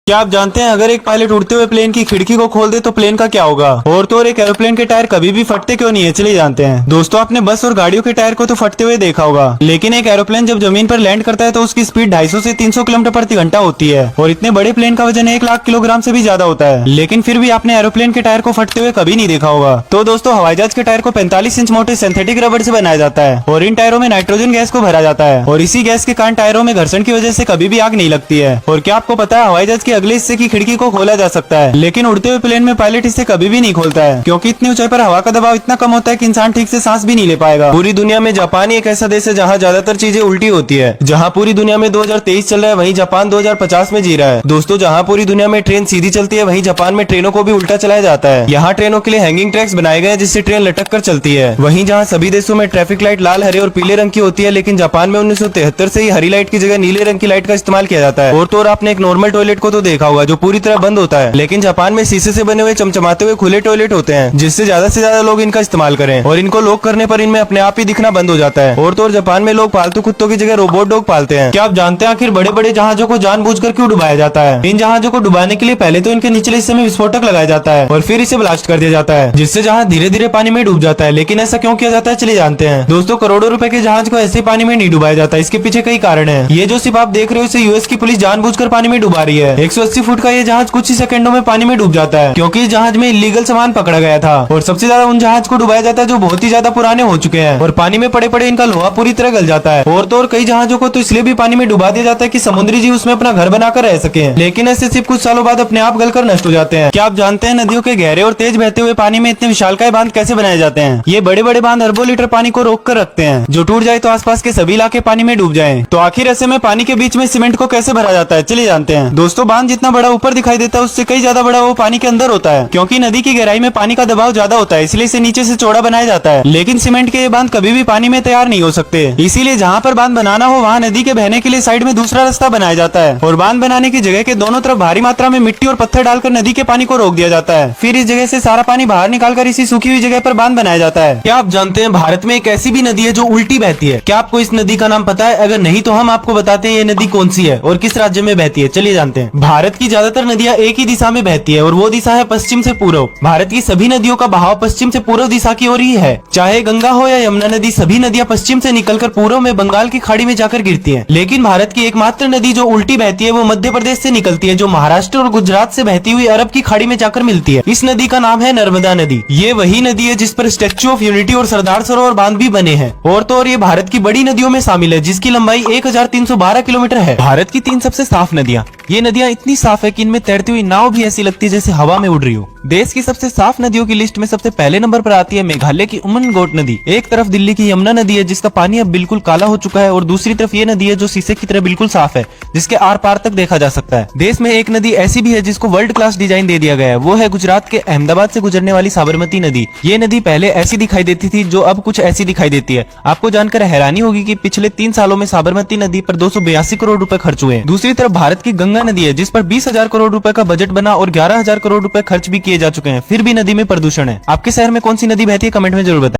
क्या आप जानते हैं अगर एक पायलट उड़ते हुए प्लेन की खिड़की को खोल दे तो प्लेन का क्या होगा? और तो और एक एरोप्लेन के टायर कभी भी फटते क्यों नहीं है, चलिए जानते हैं। दोस्तों, आपने बस और गाड़ियों के टायर को तो फटते हुए देखा होगा, लेकिन एक एरोप्लेन जब जमीन पर लैंड करता है तो उसकी स्पीड 250 से 300 किलोमीटर प्रति घंटा होती है और इतने बड़े प्लेन का वजन 1 लाख किलोग्राम से भी ज्यादा होता है, लेकिन फिर भी आपने एरोप्लेन के टायर को फटते हुए कभी नहीं देखा होगा। तो दोस्तों, हवाई जहाज के टायर को 45 इंच मोटे सिंथेटिक रबड़ से बनाया जाता है और इन टायरों में नाइट्रोजन गैस को भरा जाता है और इसी गैस के कारण टायरों में घर्षण की वजह से कभी भी आग नहीं लगती है। और क्या आपको पता है, हवाई जहाज के अगले हिस्से की खिड़की को खोला जा सकता है, लेकिन उड़ते हुए प्लेन में पायलट इसे कभी भी नहीं खोलता है, क्योंकि इतनी ऊंचाई पर हवा का दबाव इतना कम होता है कि इंसान ठीक से सांस भी नहीं ले पाएगा। पूरी दुनिया में जापान ही एक ऐसा देश है जहाँ ज्यादातर चीजें उल्टी होती है। जहाँ पूरी दुनिया में 2023 चल रहा है, वहीं जापान 2050 में जी रहा है। दोस्तों, जहाँ पूरी दुनिया में ट्रेन सीधी चलती है, वहीं जापान में ट्रेनों को भी उल्टा चलाया जाता है। यहाँ ट्रेनों के लिए हैंगिंग ट्रैक्स बनाए गए हैं जिससे ट्रेन लटक कर चलती है। वहीं जहाँ सभी देशों में ट्रैफिक लाइट लाल, हरे और पीले रंग की होती है, लेकिन जापान में 1973 से ही हरी लाइट की जगह नीले रंग की लाइट का इस्तेमाल किया जाता है। और तो और आपने एक नॉर्मल टॉयलेट को तो देखा होगा जो पूरी तरह बंद होता है, लेकिन जापान में शीशे से बने हुए चमचमाते हुए खुले टॉयलेट होते हैं, जिससे ज्यादा से ज्यादा लोग इनका इस्तेमाल करें और इनको लॉक करने पर इनमें अपने आप ही दिखना बंद हो जाता है। और तो और जापान में लोग पालतू कुत्तों की जगह रोबोट डॉग पालते हैं। क्या आप जानते हैं आखिर बड़े बड़े जहाजों को जानबूझकर क्यों डुबाया जाता है? इन जहाजों को डुबाने के लिए पहले तो इनके निचले हिस्से में विस्फोटक लगाया जाता है और फिर इसे ब्लास्ट कर दिया जाता है, जिससे जहाज धीरे धीरे पानी में डूब जाता है। लेकिन ऐसा क्यों किया जाता है, चलिए जानते हैं। दोस्तों, करोड़ों रुपए के जहाज को ऐसे पानी में नहीं डुबाया जाता, इसके पीछे कई कारण है। ये जो सिर्फ आप देख रहे हो, इसे यूएस की पुलिस जानबूझकर पानी में डुबा रही है। 180 फुट का ये जहाज कुछ ही सेकंडों में पानी में डूब जाता है, क्योंकि इस जहाज में इलीगल सामान पकड़ा गया था। और सबसे ज्यादा उन जहाज को डुबाया जाता है जो बहुत ही ज्यादा पुराने हो चुके हैं और पानी में पड़े पड़े इनका लोहा पूरी तरह गल जाता है। और तो और कई जहाजों को तो इसलिए भी पानी में डुबा दिया जाता है कि समुद्री जीव उसमें अपना घर बनाकर रह सके, लेकिन ऐसे सिर्फ कुछ सालों बाद अपने आप गलकर नष्ट हो जाते हैं। क्या आप जानते हैं नदियों के गहरे और तेज बहते हुए पानी में इतने विशालकाय बांध कैसे बनाए जाते हैं? ये बड़े बड़े बांध अरबों लीटर पानी को रोक कर रखते हैं, जो टूट जाए तो आसपास के सभी इलाके पानी में डूब जाएं। तो आखिर ऐसे में पानी के बीच में सीमेंट को कैसे भरा जाता है, चलिए जानते हैं। दोस्तों, बांध जितना बड़ा ऊपर दिखाई देता है उससे कई ज्यादा बड़ा वो पानी के अंदर होता है, क्योंकि नदी की गहराई में पानी का दबाव ज्यादा होता है, इसलिए इसे नीचे से चौड़ा बनाया जाता है। लेकिन सीमेंट के ये बांध कभी भी पानी में तैयार नहीं हो सकते, इसीलिए जहाँ पर बांध बनाना हो वहाँ नदी के बहने के लिए साइड में दूसरा रास्ता बनाया जाता है और बांध बनाने की जगह के दोनों तरफ भारी मात्रा में मिट्टी और पत्थर डालकर नदी के पानी को रोक दिया जाता है। फिर इस जगह से सारा पानी बाहर निकालकर इसी सूखी हुई जगह पर बांध बनाया जाता है। क्या आप जानते हैं भारत में एक ऐसी भी नदी है जो उल्टी बहती है? क्या आपको इस नदी का नाम पता है? अगर नहीं तो हम आपको बताते हैं ये नदी कौन सी है और किस राज्य में बहती है, चलिए जानते हैं। भारत की ज्यादातर नदियाँ एक ही दिशा में बहती है और वो दिशा है पश्चिम से पूर्व। भारत की सभी नदियों का बहाव पश्चिम से पूर्व दिशा की ओर ही है, चाहे गंगा हो या यमुना नदी, सभी नदियां पश्चिम से निकलकर पूर्व में बंगाल की खाड़ी में जाकर गिरती हैं। लेकिन भारत की एकमात्र नदी जो उल्टी बहती है वो मध्य प्रदेश से निकलती है, जो महाराष्ट्र और गुजरात से बहती हुई अरब की खाड़ी में जाकर मिलती है। इस नदी का नाम है नर्मदा नदी। ये वही नदी है जिस पर स्टैच्यू ऑफ यूनिटी और सरदार सरोवर बांध भी बने हैं। और तो और ये भारत की बड़ी नदियों में शामिल है, जिसकी लंबाई 1312 किलोमीटर है। भारत की 3 सबसे साफ नदियाँ। ये नदियाँ इतनी साफ है कि इनमें तैरती हुई नाव भी ऐसी लगती है जैसे हवा में उड़ रही हो। देश की सबसे साफ नदियों की लिस्ट में सबसे पहले नंबर पर आती है मेघालय की उमनगोट नदी। एक तरफ दिल्ली की यमुना नदी है जिसका पानी अब बिल्कुल काला हो चुका है और दूसरी तरफ ये नदी है जो शीशे की तरह बिल्कुल साफ है, जिसके आर पार तक देखा जा सकता है। देश में एक नदी ऐसी भी है जिसको वर्ल्ड क्लास डिजाइन दे दिया गया है, वो है गुजरात के अहमदाबाद से गुजरने वाली साबरमती नदी। ये नदी पहले ऐसी दिखाई देती थी जो अब कुछ ऐसी दिखाई देती है। आपको जानकर हैरानी होगी कि पिछले 3 सालों में साबरमती नदी पर 282 करोड़ रुपए खर्च हुए हैं। दूसरी तरफ भारत की गंगा नदी है जिस पर 20,000 करोड़ रुपए का बजट बना और 11,000 करोड़ रुपए खर्च भी किए जा चुके हैं, फिर भी नदी में प्रदूषण है। आपके शहर में कौन सी नदी बहती है, कमेंट में जरूर बताएं।